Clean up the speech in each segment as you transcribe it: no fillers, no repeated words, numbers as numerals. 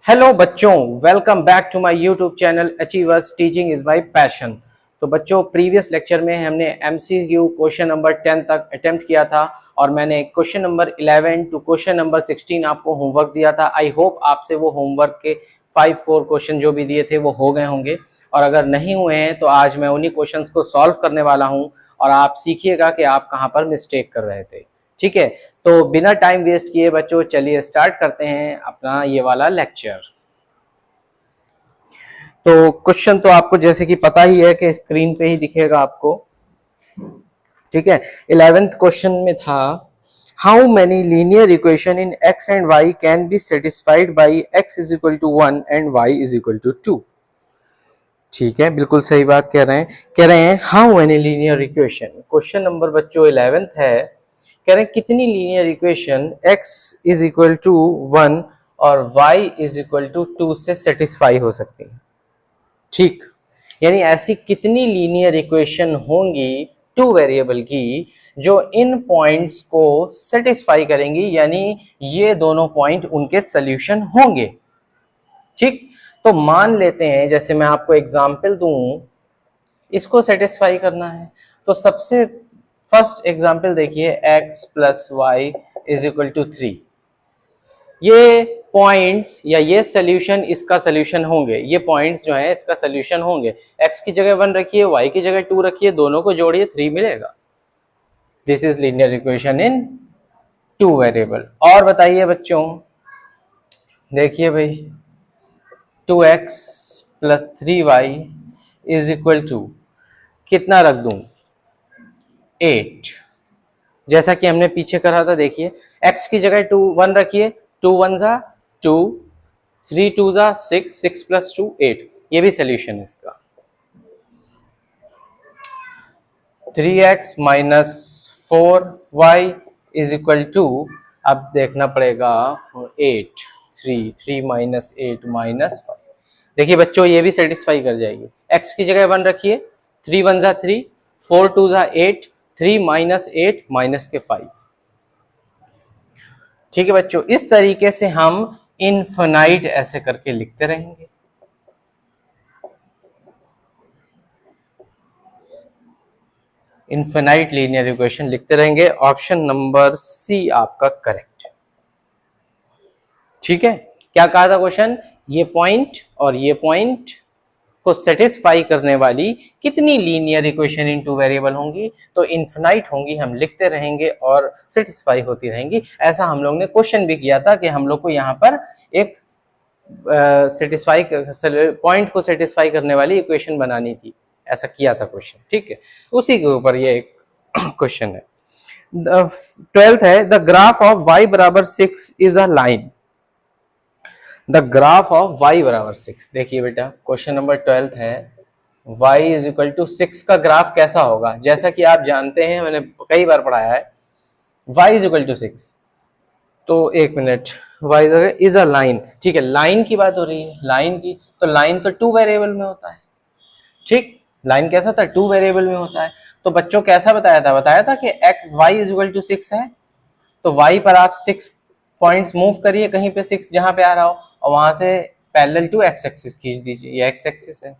Hello बच्चों, welcome back to my YouTube channel achievers teaching is my passion. तो बच्चों, previous lecture में हमने एमसीक्यू क्वेश्चन नंबर 10 तक अटेम्प्ट किया था और मैंने question number 11 to question number 16 आपको होमवर्क दिया था। आई होप आपसे वो होमवर्क के 5-4 क्वेश्चन जो भी दिए थे वो हो गए होंगे, और अगर नहीं हुए हैं तो आज मैं उन्हीं क्वेश्चंस को सॉल्व करने वाला हूं और आप सीखिएगा कि आप कहां पर मिस्टेक कर रहे थे। ठीक है, तो बिना टाइम वेस्ट किए बच्चों चलिए स्टार्ट करते हैं अपना ये वाला लेक्चर। तो क्वेश्चन तो आपको जैसे कि पता ही है कि स्क्रीन पे ही दिखेगा आपको। ठीक है, 11th क्वेश्चन में था how many linear equation in x and y can be satisfied by x is equal to 1 and y is equal to 2। ठीक है, बिल्कुल सही बात कह रहे हैं how many linear equation. Question number बच्चों 11th है, कह रहे हैं कितनी linear equation x is equal to 1 और y इज इक्वल टू 2 से सेटिस्फाई हो सकती है। ठीक, यानी ऐसी कितनी लीनियर इक्वेशन होंगी टू वेरिएबल की जो इन पॉइंट्स को सेटिस्फाई करेंगी, यानी ये दोनों पॉइंट उनके सॉल्यूशन होंगे। ठीक, तो मान लेते हैं जैसे मैं आपको एग्जांपल दूं, इसको सेटिस्फाई करना है तो सबसे फर्स्ट एग्जांपल देखिए, x plus y is equal to 3। ये पॉइंट्स या ये सोल्यूशन इसका सोल्यूशन होंगे, ये पॉइंट्स जो है इसका सोल्यूशन होंगे। x की जगह 1 रखिए, y की जगह 2 रखिए, दोनों को जोड़िए 3 मिलेगा। This is linear equation in two variable. और बताइए बच्चों, देखिए भाई 2x plus 3y is equal to कितना रख दूं, 8। जैसा कि हमने पीछे करा था, देखिए x की जगह 1 रखिए, 2 1 जा 2, 3 2 जा 6, 6 प्लस 2 8। ये भी सोल्यूशन है इसका। 3x minus 4y is equal to, अब देखना पड़ेगा 8, 3 माइनस 8 माइनस 5। देखिए बच्चों, ये भी सेटिस्फाई कर जाएगी। x की जगह 1 रखिए, 3 1 जा 3, 4 2 जा 8, 3 माइनस 8 माइनस के 5। ठीक है बच्चों, इस तरीके से हम इनफिनाइट ऐसे करके लिखते रहेंगे। इनफिनाइट लीनियर इक्वेशन लिखते रहेंगे। ऑप्शन नंबर सी आपका करेक्ट है। ठीक है, क्या कहा था क्वेश्चन, ये पॉइंट और ये पॉइंट को सेटिस्फाई करने वाली कितनी लीनियर इक्वेशन इन टू वेरिएबल होंगी, तो इनफिनाइट होंगी। हम लिखते रहेंगे और सेटिस्फाई होती रहेंगी। ऐसा हम लोग ने क्वेश्चन भी किया था कि हम लोग को यहाँ पर एक सेटिस्फाई पॉइंट को सेटिस्फाई करने वाली इक्वेशन बनानी थी, ऐसा किया था क्वेश्चन। ठीक है, उसी के ऊपर ये एक क्वेश्चन है। 12th है, द ग्राफ ऑफ y बराबर 6 is a line. The graph of y बराबर 6। देखिए बेटा, क्वेश्चन नंबर 12th है, y इज इक्वल टू 6 का ग्राफ कैसा होगा। जैसा कि आप जानते हैं, मैंने कई बार पढ़ाया है, y इज इक्वल टू 6। तो एक minute, y is a line. ठीक है, लाइन की बात हो रही है, लाइन की, तो लाइन तो टू वेरिएबल में होता है। ठीक, लाइन कैसा था, टू वेरिएबल में होता है। तो बच्चों कैसा बताया था कि x y is equal to 6 है, तो y पर आप 6 पॉइंट्स मूव करिए, कहीं पे 6 जहां पे आ रहा हो, और वहां से पैरेलल टू x एक्सिस खींच दीजिए। ये x एक्सिस है,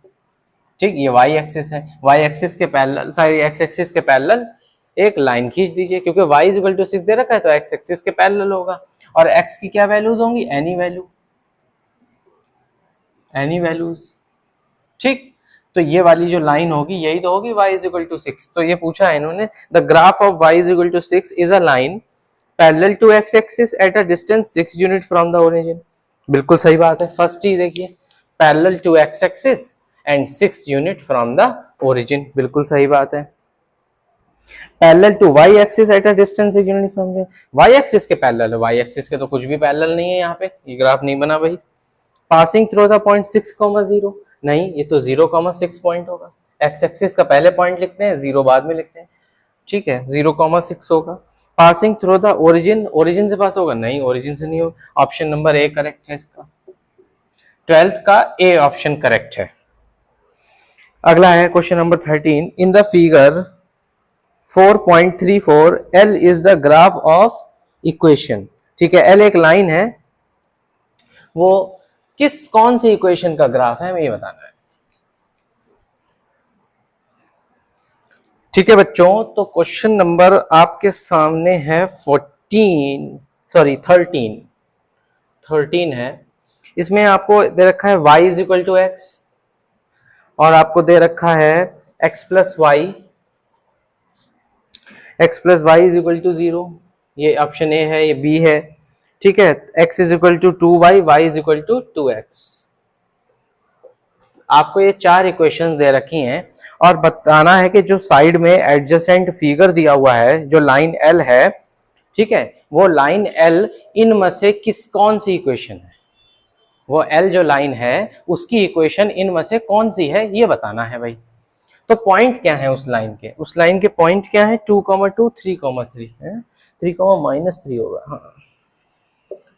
ठीक, ये y एक्सिस है, y एक्सिस के पैरेलल, सॉरी x एक्सिस के पैरेलल एक लाइन खींच दीजिए, क्योंकि y इज इक्वल टू 6 दे रखा है तो x एक्सिस के पैरेलल होगा। और x की क्या वैल्यूज होंगी, एनी वैल्यूज। ठीक, तो ये वाली जो लाइन होगी यही तो होगी y इज इक्वल टू 6। तो ये पूछा है इन्होंने, the graph of y is equal to 6 is a line parallel to x axis at a distance 6 unit from the origin. बिल्कुल सही बात है। फर्स्ट ही देखिए, parallel to x axis and 6 unit from the origin, बिल्कुल सही बात है। Parallel to y axis at a distance 6 unit from the, y axis के पैरेलल है, y एक्सिस के तो कुछ भी पैरेलल नहीं है, यहाँ पे ये ग्राफ नहीं बना भाई। पासिंग थ्रू द पॉइंट 6,0, नहीं, ये तो 0,6 पॉइंट होगा। x एक्सिस का पहले पॉइंट लिखते हैं, 0 बाद में लिखते हैं। ठीक है, 0,6 होगा। Passing through the origin, origin से पास होगा, नहीं, ओरिजिन से नहीं होगा। ऑप्शन नंबर ए करेक्ट है इसका, 12th का ए ऑप्शन करेक्ट है। अगला है question number 13, in the figure 4.34 L is the graph of equation. ठीक है, L एक लाइन है, वो कौन सी इक्वेशन का ग्राफ है, हमें ये बताना है। ठीक है बच्चों, तो क्वेश्चन नंबर आपके सामने है 13 है। इसमें आपको दे रखा है y is equal to x, और आपको दे रखा है x plus y is equal to 0। ये ऑप्शन ए है, ये बी है। ठीक है, x is equal to 2y, y is equal to 2x। आपको ये चार इक्वेशंस दे रखी हैं और बताना है कि जो साइड में एडजेसेंट फिगर दिया हुआ है, जो लाइन एल है, ठीक है, वो लाइन एल इनमें से कौन सी इक्वेशन है, वो एल जो लाइन है उसकी इक्वेशन इनमें से कौन सी है, ये बताना है भाई। तो पॉइंट क्या है उस लाइन के पॉइंट क्या है, 2,2 3,3 है, 3,-3 होगा। हाँ,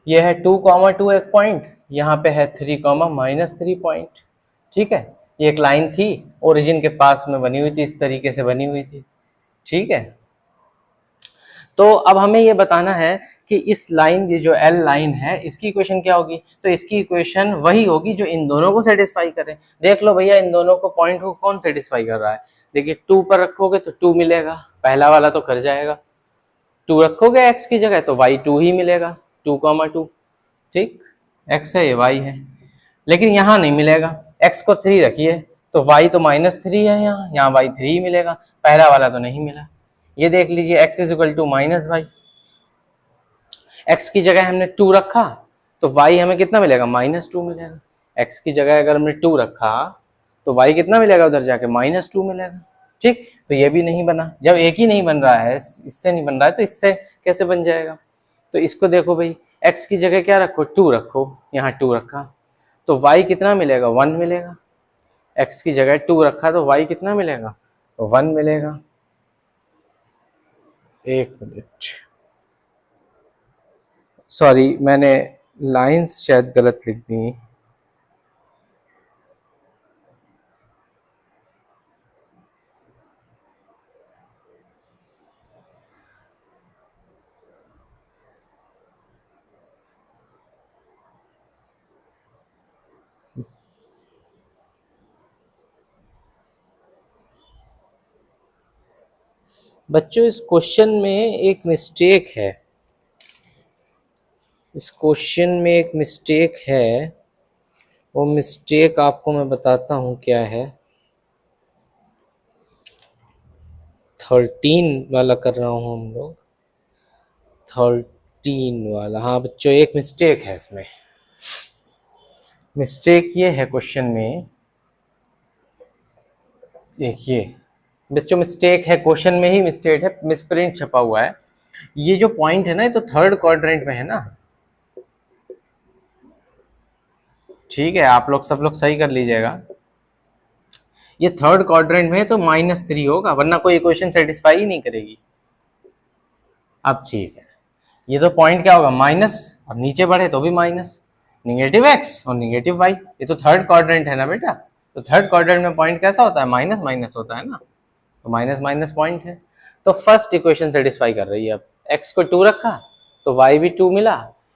ये है 2,2 एक पॉइंट, यहाँ पे है 3,-3 पॉइंट। ठीक है, ये एक लाइन थी, ओरिजिन के पास में बनी हुई थी, इस तरीके से बनी हुई थी। ठीक है, तो अब हमें ये बताना है कि इस लाइन, ये जो एल लाइन है, इसकी इक्वेशन क्या होगी। तो इसकी इक्वेशन वही होगी जो इन दोनों को सेटिस्फाई करे। देख लो भैया, इन दोनों को पॉइंट को कौन सेटिस्फाई कर रहा है। देखिए 2 पर रखोगे तो 2 मिलेगा, पहला वाला तो कर जाएगा। 2 रखोगे x की जगह तो y 2 ही मिलेगा, 2,2। ठीक, x है, ये y है, लेकिन यहाँ नहीं मिलेगा। x को 3 रखिए तो y तो -3 है, यहाँ y 3 ही मिलेगा, पहला वाला तो नहीं मिला। ये देख लीजिए, x is equal to -y, x की जगह हमने 2 रखा तो y हमें कितना मिलेगा, -2 मिलेगा। x की जगह अगर हमने 2 रखा तो y कितना मिलेगा, उधर जाके -2 मिलेगा। ठीक, तो ये भी नहीं बना। जब एक ही नहीं बन रहा है, इससे नहीं बन रहा है, तो इससे कैसे बन जाएगा। तो इसको देखो भाई, x की जगह क्या रखो, 2 रखो, यहाँ 2 रखा तो y कितना मिलेगा, 1 मिलेगा। x की जगह 2 रखा तो y कितना मिलेगा, 1 मिलेगा। एक मिनट, सॉरी, मैंने लाइंस शायद गलत लिख दी। बच्चों, इस क्वेश्चन में एक मिस्टेक है, इस क्वेश्चन में एक मिस्टेक है। वो मिस्टेक आपको मैं बताता हूँ क्या है। 13 वाला कर रहा हूँ हम लोग, 13 वाला। हाँ बच्चों, एक मिस्टेक है इसमें। मिस्टेक ये है क्वेश्चन में, देखिए बच्चों, मिस्टेक है क्वेश्चन में ही, मिस्टेक है, मिसप्रिंट छपा हुआ है। ये जो पॉइंट है ना, ये तो थर्ड क्वाड्रेंट में है ना। ठीक है, आप लोग सब लोग सही कर लीजिएगा। ये थर्ड क्वाड्रेंट में है तो -3 होगा, वरना कोई इक्वेशन सेटिस्फाई ही नहीं करेगी। अब ठीक है, ये तो पॉइंट क्या होगा, माइनस, और नीचे बढ़े तो भी माइनस, -x और -y। ये तो थर्ड क्वाड्रेंट है ना बेटा, तो थर्ड क्वाड्रेंट में पॉइंट कैसा होता है, माइनस माइनस होता है ना, तो माइनस माइनस पॉइंट है। तो फर्स्ट इक्वेशन सेटिस्फाई कर रही है। अब x को 2 रखा तो y भी 2 मिला,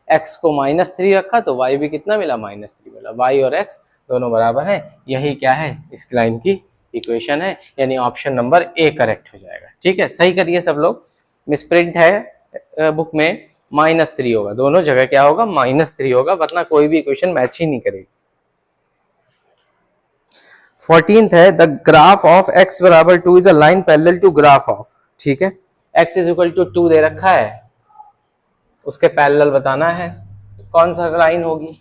x को -3 रखा तो y भी कितना मिला, -3 मिला। y और x दोनों बराबर है, यही क्या है, इस लाइन की इक्वेशन है, यानी ऑप्शन नंबर ए करेक्ट हो जाएगा। ठीक है, सही करिए सब लोग। मिसप्रिंट है बुक में, -3 होगा, दोनों जगह क्या होगा, -3 होगा, वरना कोई भी इक्वेशन मैच ही नहीं करेगी। 14th है, द ग्राफ ऑफ x बराबर 2 is a line parallel to graph of. ठीक है, x इज इक्वल टू 2 दे रखा है, उसके पैरेलल बताना है कौन सा लाइन होगी।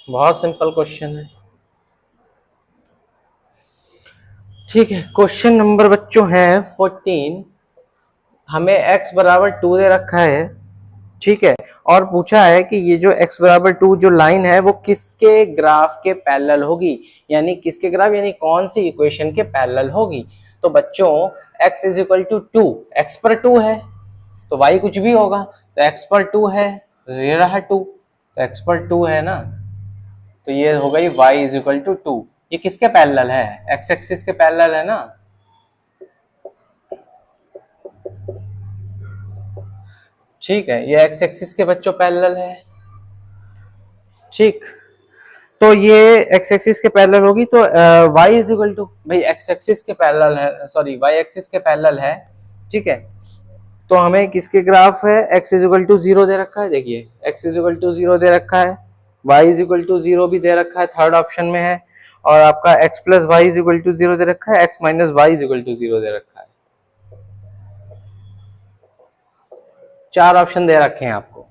बहुत सिंपल क्वेश्चन है। ठीक है, क्वेश्चन नंबर बच्चों है 14। हमें x बराबर 2 दे रखा है, ठीक है, और पूछा है कि ये जो x बराबर 2 जो लाइन है वो किसके ग्राफ के पैरेलल होगी, यानी किसके ग्राफ, यानी कौन सी इक्वेशन के पैरेलल होगी। तो बच्चों x is equal to 2, x पर 2 है तो y कुछ भी होगा, तो x पर 2 है तो ये रहा 2, तो x पर 2 है ना, तो ये हो गई y इज इक्वल टू 2। ये किसके पैरेलल है, x एक्सिस के पैरेलल है ना। ठीक है, ये x एक्सिस के बच्चों पैरेलल है। ठीक, तो ये एक्स एक्सिस के पैरेलल होगी, तो y इज इक्वल टू, भाई एक्स एक्सिस के पैरेलल है, सॉरी y एक्सिस के पैरेलल है, ठीक है। तो हमें किसके ग्राफ है, x इज इक्वल टू 0 दे रखा है, देखिए x इज इक्वल टू 0 दे रखा है, y इज इक्वल टू 0 भी दे रखा है, थर्ड ऑप्शन में है, और आपका x plus y is equal to 0 दे रखा है, x minus y is equal to 0 दे रखा है। चार ऑप्शन दे रखे हैं आपको,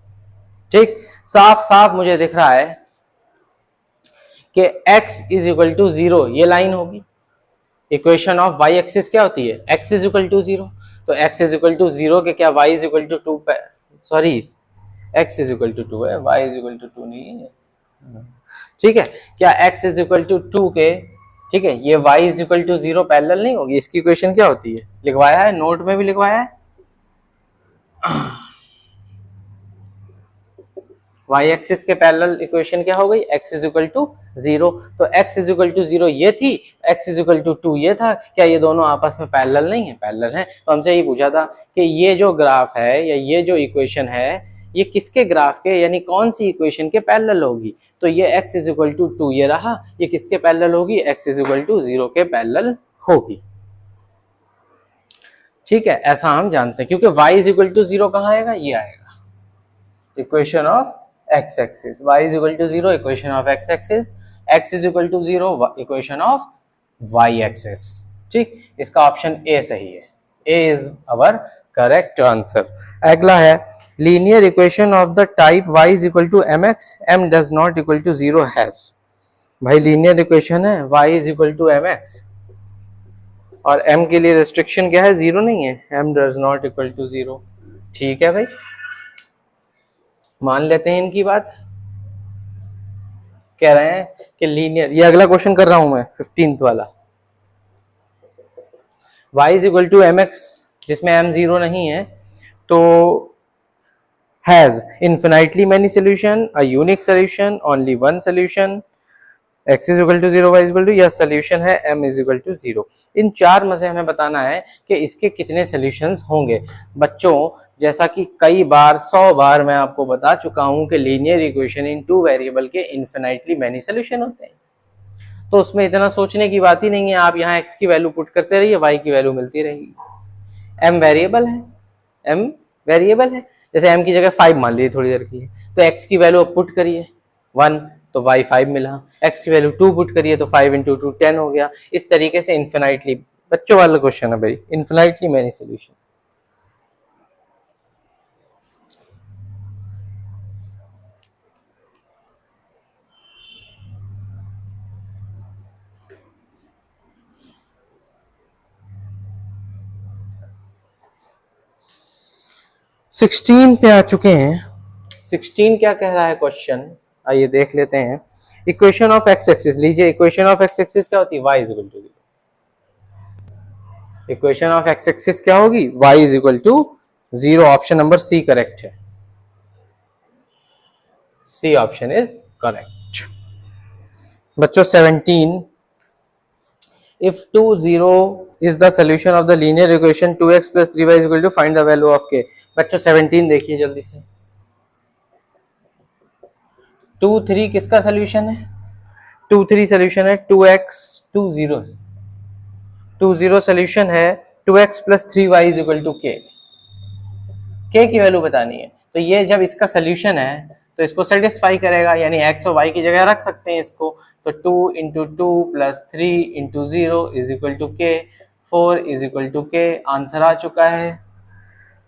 ठीक। साफ साफ मुझे दिख रहा है कि x इज इक्वल टू 0 ये लाइन होगी, इक्वेशन ऑफ y एक्सिस क्या होती है, x इज इक्वल टू 0, तो x इज इक्वल टू 0 के क्या y is equal to 2, sorry x is equal to 2 है, y इज इक्वल टू 2 नहीं है, ठीक है। क्या x इज इक्वल टू 2 के, ठीक है, ये y is equal to 0 parallel नहीं होगी, इसकी इक्वेशन क्या होती है, लिखवाया है, नोट में भी लिखवाया है, y एक्सिस के पैरेलल इक्वेशन क्या हो गई, x इज इक्वल टू 0, तो x इज इक्वल टू 0 ये थी, x इज इक्वल टू 2 ये था, क्या ये दोनों आपस में पैरेलल नहीं है, पैरेलल है। तो हमसे ये पूछा था कि ये जो ग्राफ है या ये जो इक्वेशन है ये किसके ग्राफ के, यानी कौन सी इक्वेशन के पैरेलल होगी, तो ये x इज इक्वल टू 2 ये रहा, ये किसके पैरेलल होगी, x इज इक्वल टू 0 के पैरेलल होगी, ठीक है। ऐसा हम जानते हैं, क्योंकि y इज इक्वल टू 0 कहाँ आएगा, ये आएगा, equation of x axis, y is equal to 0 equation of x axis, x is equal to 0 equation of y axis, ठीक। इसका ऑप्शन ए सही है, ए इज अवर करेक्ट आंसर। अगला है linear equation of the type y is equal to mx m does not equal to 0 has, भाई linear equation है y is equal to mx और m के लिए रेस्ट्रिक्शन क्या है, 0 नहीं है, m does not equal to 0, ठीक है भाई, मान लेते हैं इनकी बात। कह रहे हैं कि लीनियर, ये अगला क्वेश्चन कर रहा हूं मैं 15th वाला, y is equal to mx जिसमें m 0 नहीं है, तो has infinitely many solution, a unique solution, only one solution, x is equal to 0, y is equal to, यह सोल्यूशन है m इज इक्वल टू 0। इन चार में से हमें बताना है कि इसके कितने सोल्यूशंस होंगे। बच्चों जैसा कि कई बार 100 बार मैं आपको बता चुका हूं कि लीनियर इक्वेशन इन टू वेरिएबल के इन्फिनाइटली मेनी सोल्यूशन होते हैं, तो उसमें इतना सोचने की बात ही नहीं है, आप यहाँ x की वैल्यू पुट करते रहिए, y की वैल्यू मिलती रहेगी। m वेरिएबल है, m वेरिएबल है, जैसे m की जगह 5 मान लीजिए थोड़ी देर के लिए, तो x की वैल्यू पुट करिए 1 तो y 5 मिला, x की वैल्यू 2 पुट करिए तो 5 इंटू 2 10 हो गया। इस तरीके से इन्फिनाइटली, बच्चों वाला क्वेश्चन है भाई, इन्फिनाइटली मेनी सोल्यूशन। सिक्सटीन पे आ चुके हैं। 16 क्या कह रहा है क्वेश्चन, आइए देख लेते हैं। इक्वेशन ऑफ एक्स एक्सिस लीजिए, इक्वेशन ऑफ एक्स एक्सिस क्या होती है, y is equal to 0। Equation of x axis क्या होगी, y is equal to 0। Option number C correct है, सी ऑप्शन इज करेक्ट। बच्चों 17, if 2 0 is the solution of the linear equation 2x plus 3y is equal to find the value of k। बच्चों 17 देखिए जल्दी से, 2 3 किसका solution है, 2 3 solution है 2x 2 0 है, 2 0 सोल्यूशन है 2x plus 3y is equal to k, k की वैल्यू बतानी है। तो ये जब इसका सोल्यूशन है तो इसको सेटिस्फाई करेगा, यानी x और y की जगह रख सकते हैं इसको, तो 2 into 2 plus 3 into 0 is equal to k, 4 is equal to k। Answer आ चुका है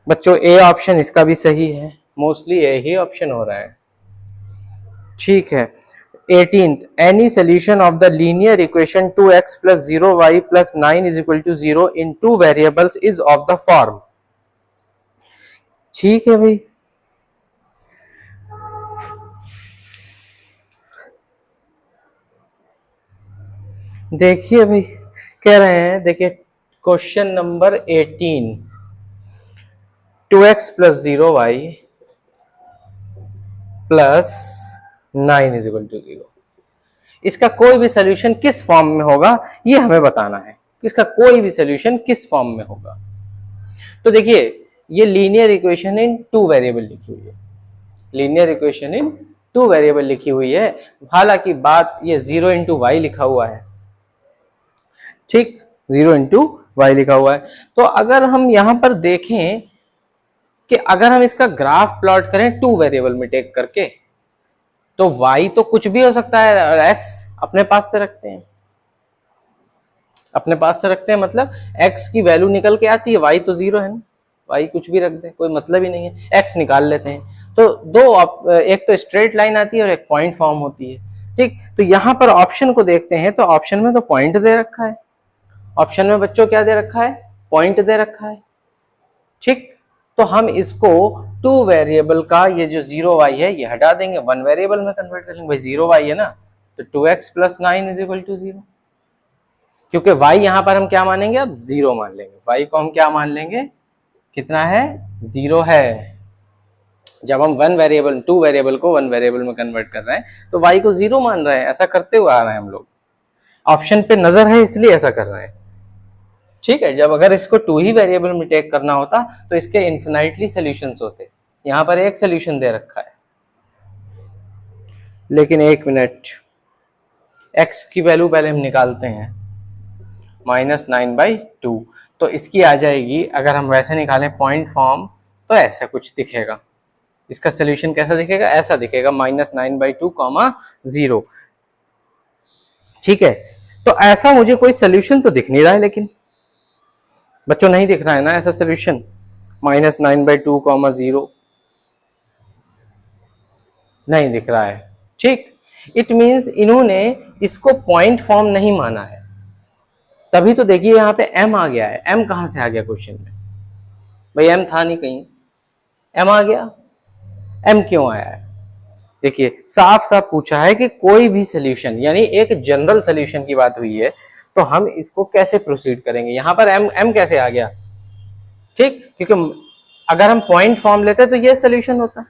बच्चों, ए ऑप्शन इसका भी सही है, मोस्टली ए ही ऑप्शन हो रहा है, ठीक है। 18th, any solution of the linear equation 2x plus 0y plus 9 is equal to 0 in two variables is of the form। ठीक है भाई, देखिए भाई कह रहे हैं, देखिए question number 18, 2x plus 0y plus 9 is equal to 0, इसका कोई भी सोल्यूशन किस फॉर्म में होगा ये हमें बताना है, इसका कोई भी सोल्यूशन किस फॉर्म में होगा। तो देखिए ये लीनियर इक्वेशन इन टू वेरिएबल लिखी हुई है, लीनियर इक्वेशन इन टू वेरिएबल लिखी हुई है, हालांकि बात ये 0 इंटू वाई लिखा हुआ है, ठीक, 0 इंटू वाई लिखा हुआ है। तो अगर हम यहां पर देखें कि अगर हम इसका ग्राफ प्लॉट करें टू वेरिएबल में टेक करके, तो y तो कुछ भी हो सकता है, और x अपने पास से रखते हैं, अपने पास से रखते हैं मतलब x की वैल्यू निकल के आती है, y तो 0 है ना, y कुछ भी रख दें, कोई मतलब ही नहीं है, x निकाल लेते हैं। तो दो, एक तो स्ट्रेट लाइन आती है और एक पॉइंट फॉर्म होती है, ठीक। तो यहाँ पर ऑप्शन को देखते हैं, तो ऑप्शन में तो पॉइंट दे रखा है, ऑप्शन में बच्चों क्या दे रखा है, पॉइंट दे रखा है, ठीक। तो हम इसको टू वेरिएबल का ये जो 0y है ये हटा देंगे, वन वेरिएबल में कन्वर्ट कर लेंगे, भाई 0y है ना, तो 2x + 9 = 0, क्योंकि y यहां पर हम क्या मानेंगे, अब 0 मान लेंगे, y को हम क्या मान लेंगे, कितना है, 0 है। जब हम टू वेरिएबल को वन वेरिएबल में कन्वर्ट कर रहे हैं तो y को 0 मान रहे हैं, ऐसा करते हुए आ रहे हैं हम लोग, ऑप्शन पे नजर है इसलिए ऐसा कर रहे हैं, ठीक है। जब अगर इसको टू ही वेरिएबल में टेक करना होता तो इसके इन्फिनाइटली सॉल्यूशंस होते, यहां पर एक सॉल्यूशन दे रखा है, लेकिन एक मिनट, x की वैल्यू पहले हम निकालते हैं, -9/2, तो इसकी आ जाएगी, अगर हम वैसे निकालें पॉइंट फॉर्म तो ऐसा कुछ दिखेगा, इसका सॉल्यूशन कैसा दिखेगा, ऐसा दिखेगा, -9/2, 0, ठीक है। तो ऐसा मुझे कोई सॉल्यूशन तो दिख नहीं रहा है, लेकिन बच्चों नहीं दिख रहा है ना ऐसा सॉल्यूशन, -9/2, 0 नहीं दिख रहा है, ठीक। इट मींस इन्होंने इसको पॉइंट फॉर्म नहीं माना है, तभी तो देखिए यहाँ पे m आ गया है, m कहां से आ गया क्वेश्चन में, भाई m था नहीं कहीं, m आ गया, m क्यों आया है, देखिए साफ साफ पूछा है कि कोई भी सॉल्यूशन, यानी एक जनरल सॉल्यूशन की बात हुई है, तो हम इसको कैसे प्रोसीड करेंगे, यहां पर m कैसे आ गया, ठीक, क्योंकि अगर हम पॉइंट फॉर्म लेते तो ये सॉल्यूशन होता,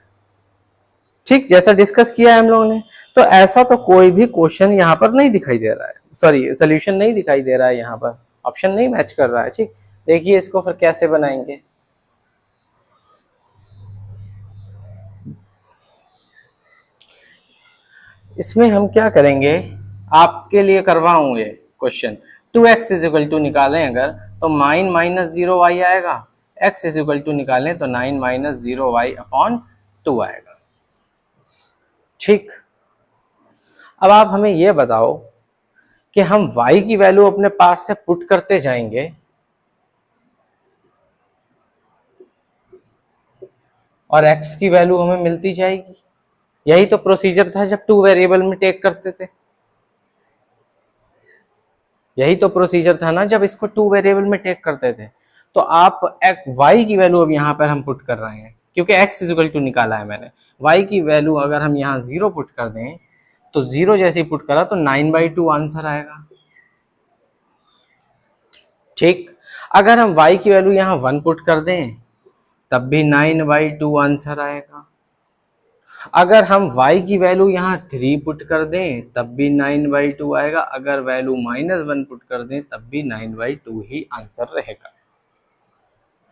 ठीक, जैसा डिस्कस किया है हम लोगों ने। तो ऐसा तो कोई भी क्वेश्चन यहाँ पर नहीं दिखाई दे रहा है, सॉरी सॉल्यूशन नहीं दिखाई दे रहा है, यहाँ पर ऑप्शन नहीं मैच कर रहा है, ठीक। देखिए इसको फिर कैसे बनाएंगे, इसमें हम क्या करेंगे, आपके लिए करवाऊंगे क्वेश्चन, 2x = निकालें अगर तो -0y आएगा, x = निकालें तो 9 - 0y/2 आएगा, ठीक। अब आप हमें यह बताओ कि हम y की वैल्यू अपने पास से पुट करते जाएंगे और x की वैल्यू हमें मिलती जाएगी, यही तो प्रोसीजर था जब टू वेरिएबल में टेक करते थे, यही तो प्रोसीजर था ना जब इसको टू वेरिएबल में टेक करते थे। तो आप y की वैल्यू अब यहाँ पर हम पुट कर रहे हैं, क्योंकि x = निकाला है मैंने, y की वैल्यू अगर हम यहाँ 0 पुट कर दें, तो 0 जैसे ही पुट करा तो 9/2 आंसर आएगा, ठीक। अगर हम y की वैल्यू यहाँ 1 पुट कर दें तब भी 9/2 आंसर आएगा, अगर हम y की वैल्यू यहाँ 3 पुट कर दें तब भी 9/2 आएगा, अगर वैल्यू -1 पुट कर दें तब भी 9/2 ही आंसर रहेगा।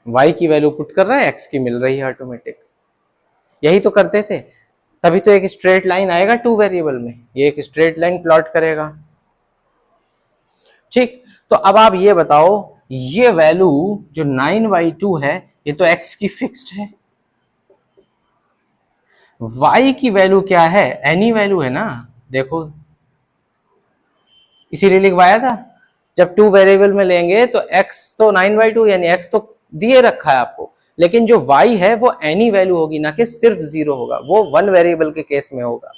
y की वैल्यू पुट कर रहा है, x की मिल रही है ऑटोमेटिक, यही तो करते थे, तभी तो एक स्ट्रेट लाइन आएगा टू वेरिएबल में, ये एक स्ट्रेट लाइन प्लॉट करेगा, ठीक। तो अब आप ये बताओ, ये वैल्यू जो 9/2 है ये तो x की फिक्स्ड है, y की वैल्यू क्या है, एनी वैल्यू है ना, देखो इसीलिए लिखवाया था, जब टू वेरिएबल में लेंगे तो x तो 9/2 यानी x तो दिए रखा है आपको, लेकिन जो y है वो एनी वैल्यू होगी, ना कि सिर्फ 0 होगा, वो वन वेरिएबल के केस में होगा।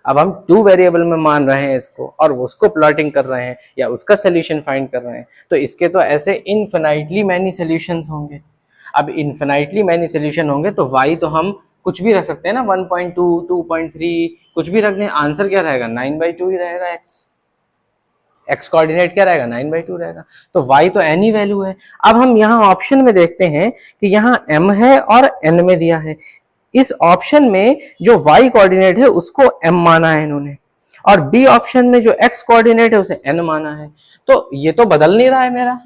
अब हम टू वेरिएबल में मान रहे हैं इसको और उसको प्लॉटिंग कर रहे हैं या उसका सोल्यूशन फाइंड कर रहे हैं, तो इसके तो ऐसे इनफिनाइटली मैनी सोल्यूशंस होंगे। अब इनफिनाइटली मैनी सोल्यूशन होंगे तो y तो हम कुछ भी रख सकते हैं ना, 1.2, 2.3 कुछ भी रख दें, आंसर क्या रहेगा, 9/2 ही रहेगा, x कोऑर्डिनेट क्या रहेगा, 9/2 रहेगा, तो y तो एनी वैल्यू है। अब हम यहाँ ऑप्शन में देखते हैं कि यहाँ m है और n में दिया है, इस ऑप्शन में जो y कोऑर्डिनेट है उसको m माना है इन्होंने, और बी ऑप्शन में जो x कोऑर्डिनेट है उसे n माना है, तो ये तो बदल नहीं रहा है, मेरा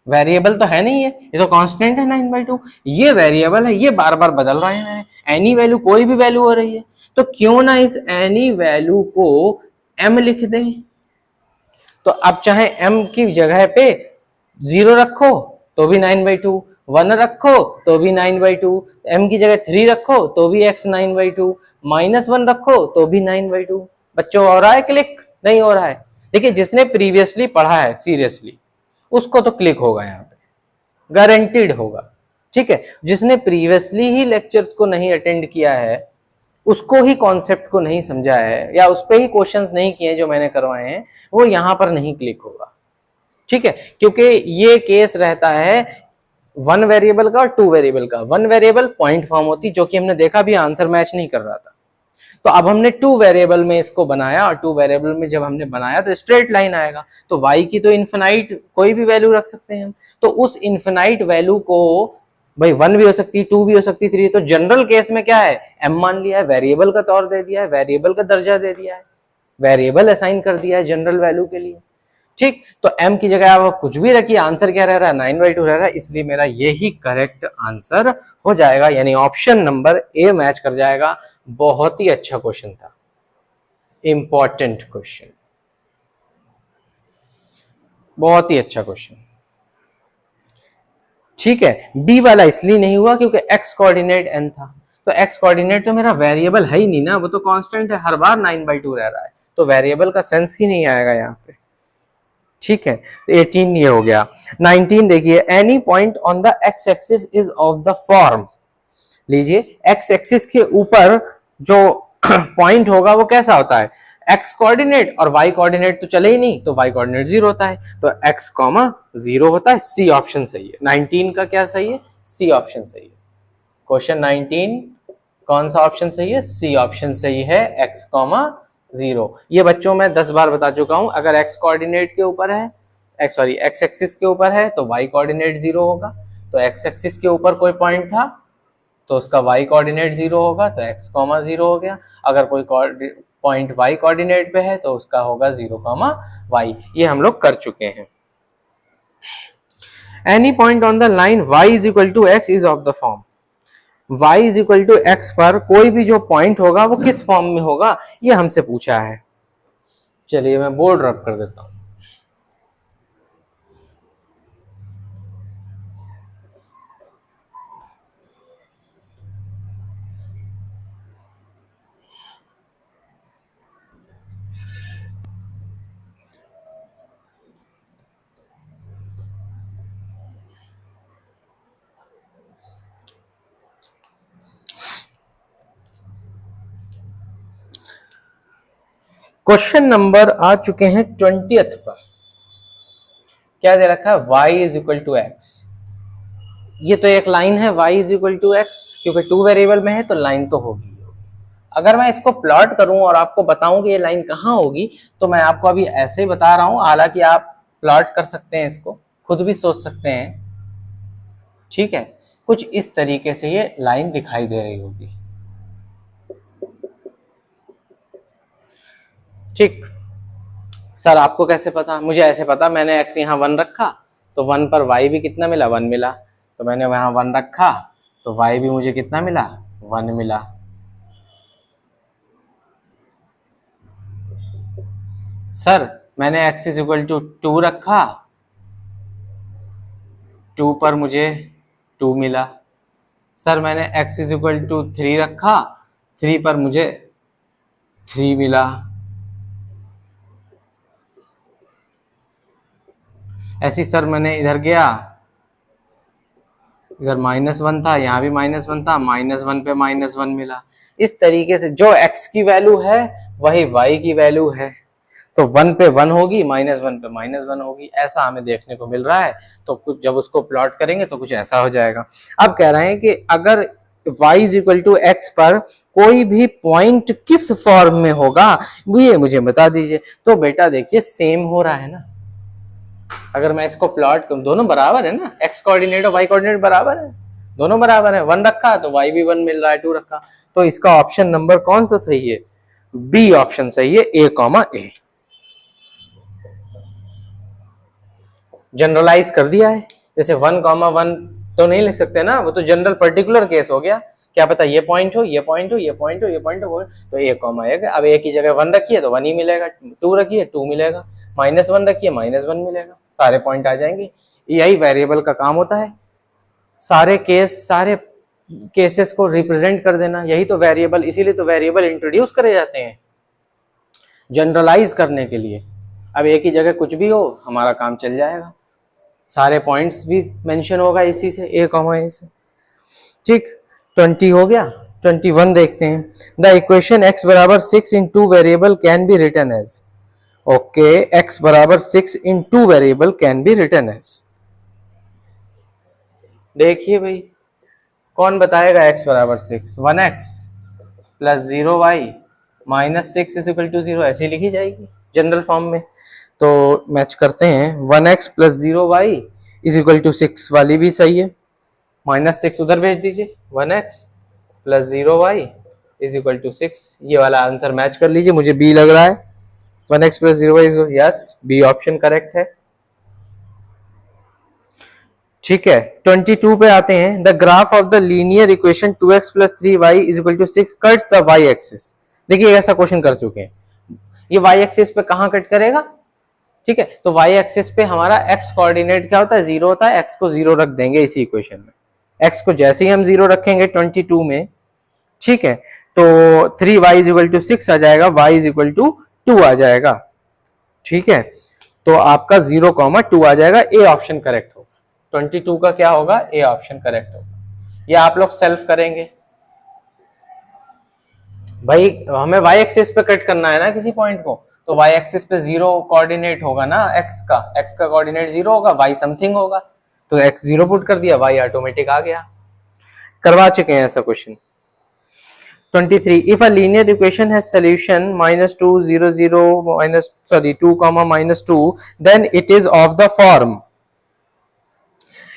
वेरिएबल तो है नहीं है, ये तो कांस्टेंट है 9/2, ये वेरिएबल है, ये बार बार बदल रहे हैं मेरे, एनी वैल्यू कोई भी वैल्यू हो रही है, तो क्यों ना इस एनी वैल्यू को m लिख दें। तो अब चाहे m की जगह पे 0 रखो तो भी 9/2, 1 रखो तो भी 9/2, m की जगह 3 रखो तो भी x 9/2, -1 रखो तो भी 9/2। बच्चों हो रहा है क्लिक? नहीं हो रहा है? देखिए जिसने प्रीवियसली पढ़ा है सीरियसली उसको तो क्लिक होगा, यहाँ पे गारंटीड होगा। ठीक है, जिसने प्रीवियसली ही लेक्चर्स को नहीं अटेंड किया है, उसको ही कॉन्सेप्ट को नहीं समझा है, या उस पे ही क्वेश्चंस नहीं किए जो मैंने करवाए हैं, वो यहाँ पर नहीं क्लिक होगा। ठीक है, क्योंकि ये केस रहता है 1 वेरिएबल का और 2 वेरिएबल का। 1 वेरिएबल पॉइंट फॉर्म होती, जो कि हमने देखा भी आंसर मैच नहीं कर रहा था। तो अब हमने 2 वेरिएबल में इसको बनाया, और 2 वेरिएबल में जब हमने बनाया तो स्ट्रेट लाइन आएगा। तो y की तो इन्फिनाइट कोई भी वैल्यू रख सकते हैं हम। तो उस इन्फिनाइट वैल्यू को भाई 1 भी हो सकती है, 2 भी हो सकती है, 3। तो जनरल केस में क्या है, m मान लिया है, वेरिएबल का तौर दे दिया है, वेरिएबल का दर्जा दे दिया है, वेरिएबल असाइन कर दिया है जनरल वैल्यू के लिए। ठीक, तो m की जगह आप कुछ भी रखिए, आंसर क्या रह रहा है, 9/2 रह रहा है, इसलिए मेरा यही करेक्ट आंसर हो जाएगा, यानी ऑप्शन नंबर ए मैच कर जाएगा। बहुत ही अच्छा क्वेश्चन था, इंपॉर्टेंट क्वेश्चन, बहुत ही अच्छा क्वेश्चन। ठीक है, बी वाला इसलिए नहीं हुआ क्योंकि एक्स कोऑर्डिनेट n था। तो एक्स कोऑर्डिनेट तो मेरा वेरिएबल है ही नहीं ना, वो तो कांस्टेंट है, हर बार 9/2 रह रहा है, तो वेरिएबल का सेंस ही नहीं आएगा यहाँ पे। ठीक है, तो 18 ये हो गया। 19 देखिए, any point on the x axis is of the form. लीजिए, एक्स एक्सिस के ऊपर जो पॉइंट होगा वो कैसा होता है, एक्स कोऑर्डिनेट, और वाई कोऑर्डिनेट तो चले ही नहीं, तो वाई कोऑर्डिनेट 0 होता है, तो एक्स कॉमा 0 होता है। सी ऑप्शन सही है। 19 का क्या सही है, सी ऑप्शन सही है। क्वेश्चन 19 कौन सा ऑप्शन सही है, सी ऑप्शन सही है, एक्स कॉमा 0। ये बच्चों मैं 10 बार बता चुका हूं, अगर एक्स कोऑर्डिनेट के ऊपर है, एक्स एक्सिस के ऊपर है तो वाई कोऑर्डिनेट 0 होगा। तो एक्स एक्सिस के ऊपर कोई पॉइंट था तो उसका y कोऑर्डिनेट 0 होगा, तो x कॉमा 0 हो गया। अगर कोई पॉइंट y कोऑर्डिनेट पे है तो उसका होगा 0 कॉमा y। ये हम लोग कर चुके हैं। Any point on the line y is equal to x is of the form. y is equal to x पर कोई भी जो पॉइंट होगा वो किस फॉर्म में होगा, ये हमसे पूछा है। चलिए मैं बोर्ड रब कर देता हूं। क्वेश्चन नंबर आ चुके हैं 20th पर। क्या दे रखा है, y is equal to x. ये तो एक लाइन है y is equal to x, क्योंकि 2 वेरिएबल में है तो लाइन तो होगी। अगर मैं इसको प्लॉट करूं और आपको बताऊं कि ये लाइन कहां होगी, तो मैं आपको अभी ऐसे ही बता रहा हूं, हालांकि आप प्लॉट कर सकते हैं, इसको खुद भी सोच सकते हैं। ठीक है, कुछ इस तरीके से ये लाइन दिखाई दे रही होगी। ठीक, सर आपको कैसे पता, मुझे ऐसे पता, मैंने x यहाँ 1 रखा तो 1 पर y भी कितना मिला, 1 मिला। तो मैंने वहां 1 रखा तो y भी मुझे कितना मिला, 1 मिला। सर मैंने x इज इक्वल टू 2 रखा, 2 पर मुझे 2 मिला। सर मैंने x इज इक्वल टू 3 रखा, 3 पर मुझे 3 मिला। ऐसी सर मैंने इधर गया, इधर -1 था, यहाँ भी -1 था, -1 पे -1 मिला। इस तरीके से जो x की वैल्यू है वही y की वैल्यू है, तो 1 पे 1 होगी, -1 पे -1 होगी, ऐसा हमें देखने को मिल रहा है। तो कुछ जब उसको प्लॉट करेंगे तो कुछ ऐसा हो जाएगा। अब कह रहे हैं कि अगर y is equal to x पर कोई भी पॉइंट किस फॉर्म में होगा, ये मुझे बता दीजिए। तो बेटा देखिए सेम हो रहा है ना, अगर मैं इसको प्लॉट करूं, दोनों बराबर है ना, x कोऑर्डिनेट और y कोऑर्डिनेट बराबर है, दोनों बराबर है। 1 रखा तो y भी 1 मिल रहा है, 2 रखा, तो इसका ऑप्शन नंबर कौन सा सही है, बी ऑप्शन सही है, a कॉमा ए। जनरलाइज कर दिया है, जैसे 1 कॉमा 1 तो नहीं लिख सकते ना, वो तो जनरल पर्टिकुलर केस हो गया क्या पता ये पॉइंट हो, ये पॉइंट हो, ये पॉइंट हो, ये पॉइंट हो, तो ए कॉमा एक। अब ए की जगह 1 रखिए तो 1 ही मिलेगा, 2 रखिए 2 मिलेगा, -1 रखिए -1 मिलेगा, सारे पॉइंट आ जाएंगे। यही वेरिएबल का काम होता है, सारे केसेस को रिप्रेजेंट कर देना, यही तो वेरिएबल, इसीलिए तो वेरिएबल इंट्रोड्यूस करे जाते हैं जनरलाइज करने के लिए। अब एक ही जगह कुछ भी हो हमारा काम चल जाएगा, सारे पॉइंट्स भी मेंशन होगा इसी से, ए कॉमा ए से। ठीक, 20 हो गया। 21 देखते हैं। द इक्वेशन x बराबर 6 in two variable can be written as. Okay, x बराबर 6 in two variable can be written as. देखिए भाई, कौन बताएगा x बराबर 6? 1x plus 0y minus 6 is equal to 0, ऐसे लिखी जाएगी जनरल फॉर्म में। तो मैच करते हैं, 1x plus 0y is equal to 6 वाली भी सही है, -6 उधर भेज दीजिए, 1x plus 0y is equal to 6, ये वाला आंसर मैच कर लीजिए, मुझे बी लग रहा है, 1x plus 0y, yes B option correct है। ठीक है, 22 पे आते हैं। The graph of the linear equation 2x plus 3y is equal to 6 cuts the y axis. देखिए ऐसा क्वेश्चन कर चुके हैं, ये y एक्सिस पे कहां कट करेगा? ठीक है, तो y एक्सिस पे हमारा x कोऑर्डिनेट क्या होता है? 0 होता है, x को 0 रख देंगे इसी इक्वेशन में। x को जैसे ही हम 0 रखेंगे 22 में, ठीक है, तो 3y इज इक्वल टू 6 आ जाएगा, y इज इक्वल टू 2 आ जाएगा। ठीक है, तो आपका 0, 2 आ जाएगा, ए ऑप्शन करेक्ट होगा। 22 का क्या होगा? ए ऑप्शन करेक्ट होगा। ये आप लोग सेल्फ करेंगे भाई, हमें y एक्सिस पे कट करना है ना किसी पॉइंट को, तो y एक्सिस पे 0 कोऑर्डिनेट होगा ना, x का कोऑर्डिनेट 0 होगा, y समथिंग होगा, तो x 0 पुट कर दिया, y ऑटोमेटिक आ गया। करवा चुके हैं ऐसा question. 23, if a linear equation has solution -2 0 0 2 -2, then it is of the form।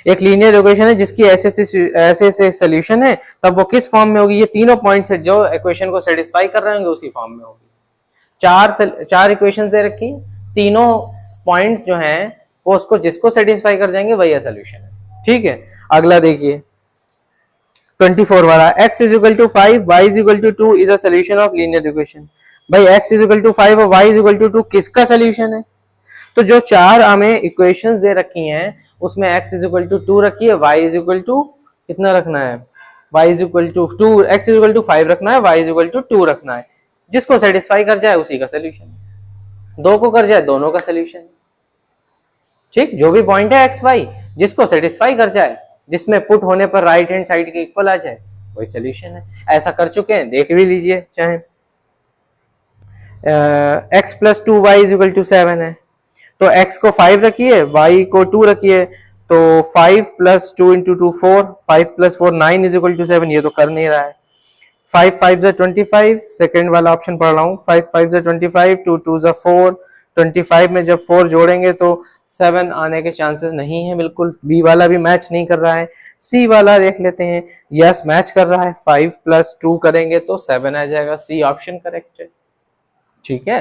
एक लीनियर इक्वेशन है जिसकी ऐसे सोल्यूशन है, तब वो किस फॉर्म में होगी? ये तीनों पॉइंट्स है जो इक्वेशन को सेटिस्फाई कर रहे होंगे उसी फॉर्म में होगी। चार इक्वेशन दे रखी, तीनों पॉइंट्स जो हैं वो उसको जिसको सेटिस्फाई कर जाएंगे वही सोल्यूशन है। ठीक है, अगला देखिए 24 वाला, x is equal to 5 y is equal to 2 is a solution of linear equation. भाई x इज इक्वल टू 5 और y इज इक्वल टू 2 किसका सोल्यूशन है? तो जो चार हमें इक्वेशंस दे रखी हैं उसमें x इज इक्वल टू 2 रखी है, y इज इक्वल टू कितना रखना है? y is equal to 2, x is equal to 5 रखना है, y इज इक्वल टू 2 रखना है। जिसको सेटिस्फाई कर जाए उसी का सोल्यूशन, दो को कर जाए दोनों का सोल्यूशन। ठीक, जो भी पॉइंट है एक्स वाई जिसको सेटिस्फाई कर जाए, जिसमें पुट होने पर राइट हैंड साइड के इक्वल आ जाए, वही सोल्यूशन है। ऐसा कर चुके हैं, देख भी लीजिए चाहे। x plus 2y is equal to 7 है, तो x को 5 रखिए, y को 2 रखिए, तो 5 plus 2 into 2 4, 5 plus 4 9 is equal to 7। ये तो कर नहीं रहा है। 5 5 जा 25, सेकेंड वाला ऑप्शन पढ़ रहा हूँ, 5 5 जा 25, 2 2 जा 4, 25 में जब 4 जोड़ेंगे तो 7 आने के चांसेस नहीं है बिल्कुल। बी वाला भी मैच नहीं कर रहा है। सी वाला देख लेते हैं, यस मैच कर रहा है, 5 प्लस 2 करेंगे तो 7 आ जाएगा, सी ऑप्शन करेक्ट है। ठीक है,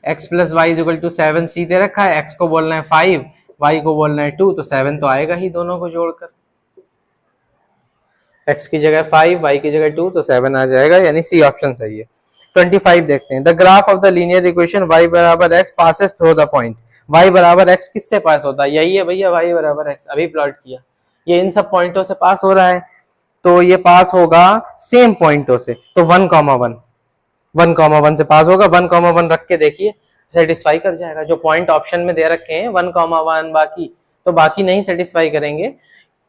x plus y is equal to 7 C दे रखा है, x को बोलना है 5, y को बोलना है 2, तो 7 तो आएगा ही दोनों को जोड़कर। x की जगह 5, y की जगह 2, तो 7 आ जाएगा, यानी सी ऑप्शन सही है। 25 देखते हैं। The graph of the linear equation y बराबर x passes through the point. y बराबर x किससे पास होता है? यही है भैया, y बराबर x अभी प्लॉट किया, ये इन सब पॉइंटों से पास हो रहा है, तो ये पास होगा सेम पॉइंटों से, तो 1,1 से पास होगा। 1,1 रख के देखिए, सेटिस्फाई कर जाएगा। जो पॉइंट ऑप्शन में दे रखे हैं 1,1, बाकी तो बाकी नहीं सेटिस्फाई करेंगे।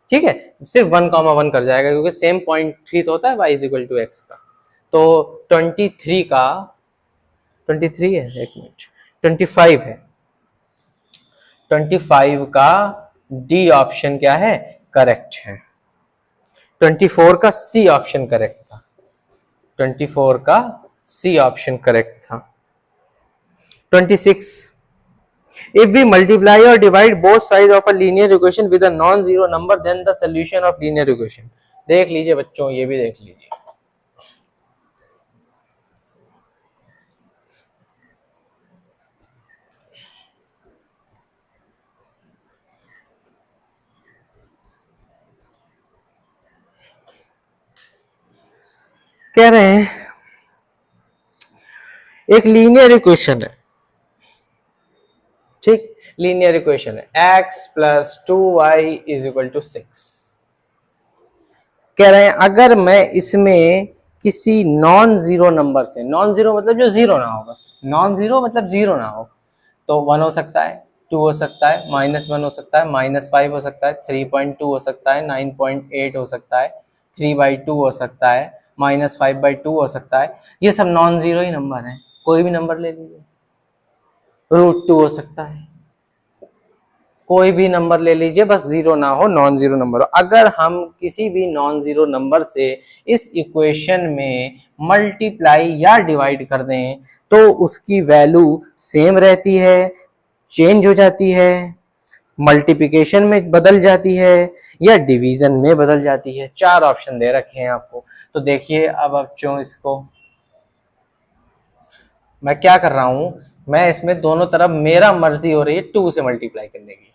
ठीक है, सिर्फ 1,1 कर जाएगा क्योंकि सेम पॉइंट ही तो होता है y is equal to x का। तो 23 का 23 है, एक मिनट, 25 है, 25 का डी ऑप्शन क्या है? करेक्ट है। 24 का सी ऑप्शन करेक्ट था, 24 का सी ऑप्शन करेक्ट था। 26, if we multiply or divide both sides of a linear equation with a non-zero number, then the solution of linear equation। देख लीजिए बच्चों, ये भी देख लीजिए। कह रहे हैं एक लीनियर इक्वेशन है, ठीक, लीनियर इक्वेशन है x plus 2y is equal to 6। कह रहे हैं अगर मैं इसमें किसी नॉन जीरो नंबर से, नॉन जीरो मतलब जो जीरो ना हो, बस नॉन जीरो मतलब जीरो ना हो, तो 1 हो सकता है, 2 हो सकता है, -1 हो सकता है, -5 हो सकता है, 3.2 हो सकता है, 9.8 हो सकता है, 3/2 हो सकता है, -5/2 हो सकता है। ये सब नॉन जीरो ही नंबर है, कोई भी नंबर ले लीजिए। √2 हो सकता है, कोई भी नंबर ले लीजिए, बस जीरो ना हो, नॉन जीरो नंबर हो। अगर हम किसी भी नॉन जीरो नंबर से इस इक्वेशन में मल्टीप्लाई या डिवाइड कर दें तो उसकी वैल्यू सेम रहती है, चेंज हो जाती है, मल्टीप्लिकेशन में बदल जाती है या डिवीजन में बदल जाती है। 4 ऑप्शन दे रखे हैं आपको। तो देखिए अब बच्चों, इसको मैं क्या कर रहा हूं, मैं इसमें दोनों तरफ मेरा मर्जी हो रही है 2 से मल्टीप्लाई करने की।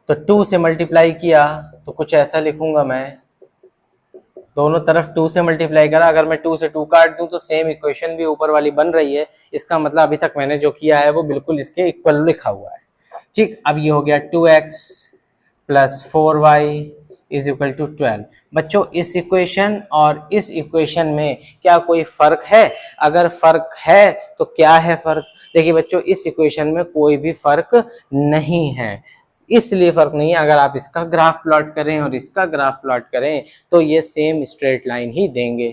तो 2 से मल्टीप्लाई किया तो कुछ ऐसा लिखूंगा मैं, दोनों तरफ 2 से मल्टीप्लाई करा, अगर मैं 2 से 2 काट दूं तो सेम इक्वेशन भी ऊपर वाली बन रही है। इसका मतलब अभी तक मैंने जो किया है वो बिल्कुल इसके इक्वल लिखा हुआ है, ठीक। अब ये हो गया 2x plus 4y is equal to 12। बच्चों इस इक्वेशन और इस इक्वेशन में क्या कोई फर्क है? अगर फर्क है तो क्या है फर्क? देखिए बच्चों, इस इक्वेशन में कोई भी फर्क नहीं है। इसलिए फर्क नहीं है, अगर आप इसका ग्राफ प्लॉट करें और इसका ग्राफ प्लॉट करें तो ये सेम स्ट्रेट लाइन ही देंगे।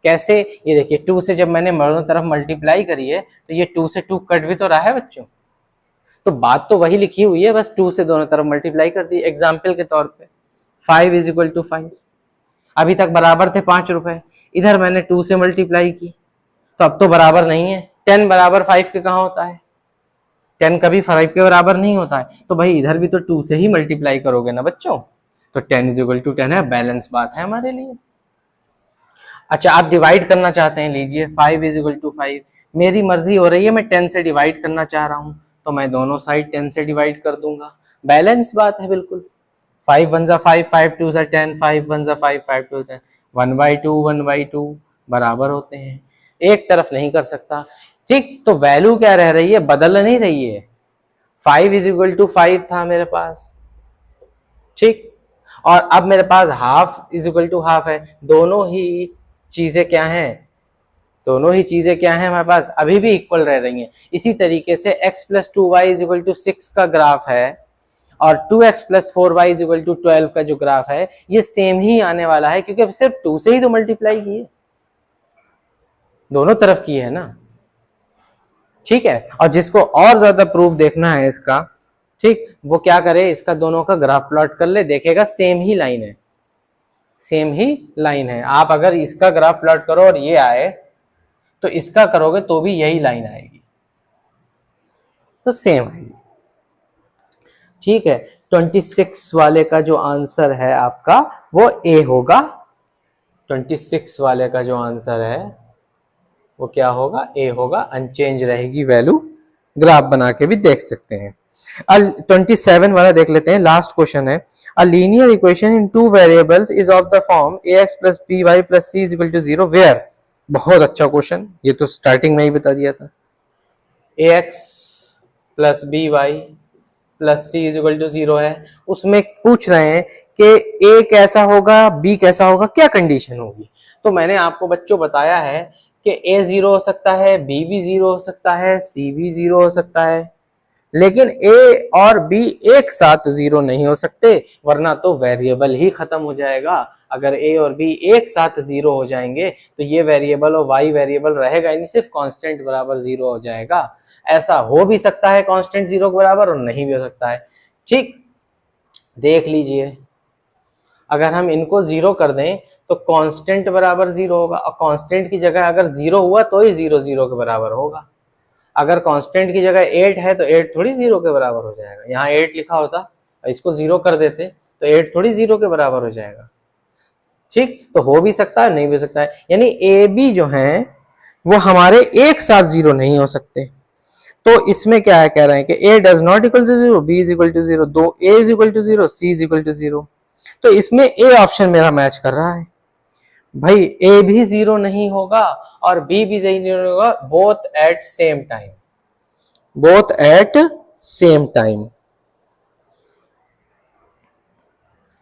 कैसे? ये देखिए 2 से जब मैंने दोनों तरफ मल्टीप्लाई करी है तो ये 2 से 2 कट भी तो रहा है बच्चों, तो बात तो वही लिखी हुई है, बस 2 से दोनों तरफ मल्टीप्लाई कर दी। एग्जाम्पल के तौर पे 5 इज इक्वल टू 5, अभी तक बराबर थे 5 रुपए, इधर मैंने 2 से मल्टीप्लाई की तो अब तो बराबर नहीं है। 10 बराबर 5 के कहाँ होता है? 10 कभी 5 के बराबर नहीं होता है, तो भाई इधर भी तो 2 से ही मल्टीप्लाई करोगे ना बच्चों। तो 10 इज इक्वल टू 10 है, बैलेंस बात है हमारे लिए। अच्छा, आप डिवाइड करना चाहते हैं, लीजिए 5 इज इक्वल टू 5, मेरी मर्जी हो रही है मैं 10 से डिवाइड करना चाह रहा हूं तो मैं दोनों साइड 10 से डिवाइड कर दूंगा, बैलेंस बात है बिल्कुल। 5 1 जा 5, 5 2 जा 10, 5 1 जा 5, 5 2 10, 1/2 1/2 बराबर होते हैं, एक तरफ नहीं कर सकता, ठीक। तो वैल्यू क्या रह रही है? बदल नहीं रही है। 5 इज इक्वल टू 5 था मेरे पास, ठीक, और अब मेरे पास half is equal to half है। दोनों ही चीजें क्या हैं? दोनों ही चीजें क्या हैं हमारे पास? अभी भी इक्वल रह रही हैं। इसी तरीके से x plus 2y is equal to 6 का ग्राफ है और 2x plus 4y is equal to 12 का जो ग्राफ है ये सेम ही आने वाला है, क्योंकि अब सिर्फ 2 से ही तो मल्टीप्लाई की है, दोनों तरफ की है ना, ठीक है। और जिसको और ज्यादा प्रूफ देखना है इसका, ठीक, वो क्या करे, इसका दोनों का ग्राफ प्लॉट कर ले, देखेगा सेम ही लाइन है, सेम ही लाइन है। आप अगर इसका ग्राफ प्लॉट करो और ये आए तो इसका करोगे तो भी यही लाइन आएगी, तो सेम आएगी, ठीक है। 26 वाले का जो आंसर है आपका वो ए होगा। 26 वाले का जो आंसर है वो क्या होगा? ए होगा, अनचेंज रहेगी वैल्यू, ग्राफ बना के भी देख सकते हैं। 27 वाला देख लेते हैं, लास्ट क्वेश्चन है। A linear equation in 2 variables is of the form ax plus by plus c is equal to 0 where. बहुत अच्छा क्वेश्चन, ये तो स्टार्टिंग में ही बता दिया था। ax plus by plus c is equal to 0 है, उसमें पूछ रहे हैं कि a कैसा होगा, b कैसा होगा, क्या कंडीशन होगी। तो मैंने आपको बच्चों बताया है कि a 0 हो सकता है, b भी 0 हो सकता है, c भी 0 हो सकता है, लेकिन a और b एक साथ 0 नहीं हो सकते, वरना तो वेरिएबल ही खत्म हो जाएगा। अगर a और b एक साथ 0 हो जाएंगे तो ये वेरिएबल और y वेरिएबल रहेगा ही नहीं, सिर्फ कांस्टेंट बराबर 0 हो जाएगा। ऐसा हो भी सकता है कांस्टेंट 0 के बराबर और नहीं भी हो सकता है, ठीक। देख लीजिए, अगर हम इनको 0 कर दें तो कांस्टेंट बराबर 0 होगा, और कांस्टेंट की जगह अगर 0 हुआ तो ही 0 0 के बराबर होगा। अगर कांस्टेंट की जगह 8 है तो 8 थोड़ी 0 के बराबर हो जाएगा। यहाँ 8 लिखा होता, इसको 0 कर देते तो 8 थोड़ी 0 के बराबर हो जाएगा, ठीक। तो हो भी सकता है, नहीं भी हो सकता है, यानी ए बी जो है वो हमारे एक साथ 0 नहीं हो सकते। तो इसमें क्या है, कह रहे हैं कि a does not equal to 0, b is equal to 0, दो a is equal to 0, c is equal to 0। तो इसमें ए ऑप्शन मेरा मैच कर रहा है भाई। ए भी 0 नहीं होगा और बी भी 0 नहीं होगा, both at same time, both at same time.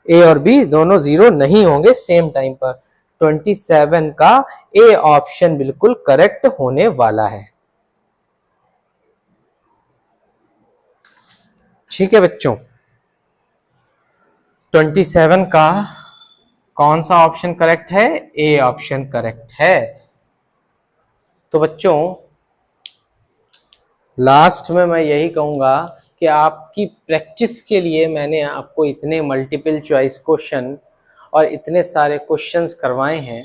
A और बी दोनों 0 नहीं होंगे सेम टाइम पर। 27 का ए ऑप्शन बिल्कुल करेक्ट होने वाला है। ठीक है बच्चों, 27 का कौन सा ऑप्शन करेक्ट है? ए ऑप्शन करेक्ट है। तो बच्चों लास्ट में मैं यही कहूंगा कि आपकी प्रैक्टिस के लिए मैंने आपको इतने मल्टीपल चॉइस क्वेश्चन और इतने सारे क्वेश्चंस करवाए हैं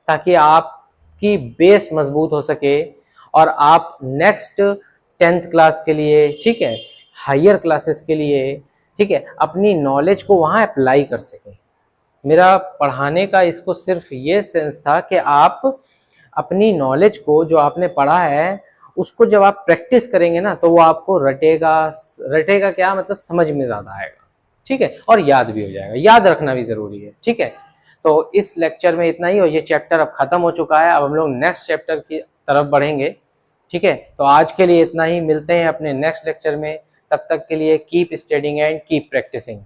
ताकि आपकी बेस मजबूत हो सके और आप नेक्स्ट 10th क्लास के लिए, ठीक है, हायर क्लासेस के लिए, ठीक है, अपनी नॉलेज को वहाँ अप्लाई कर सकें। मेरा पढ़ाने का इसको सिर्फ ये सेंस था कि आप अपनी नॉलेज को जो आपने पढ़ा है उसको जब आप प्रैक्टिस करेंगे ना तो वो आपको रटेगा क्या मतलब समझ में ज़्यादा आएगा, ठीक है, और याद भी हो जाएगा। याद रखना भी ज़रूरी है, ठीक है। तो इस लेक्चर में इतना ही, और ये चैप्टर अब ख़त्म हो चुका है। अब हम लोग नेक्स्ट चैप्टर की तरफ बढ़ेंगे, ठीक है। तो आज के लिए इतना ही, मिलते हैं अपने नेक्स्ट लेक्चर में। तब तक के लिए keep studying and keep practising.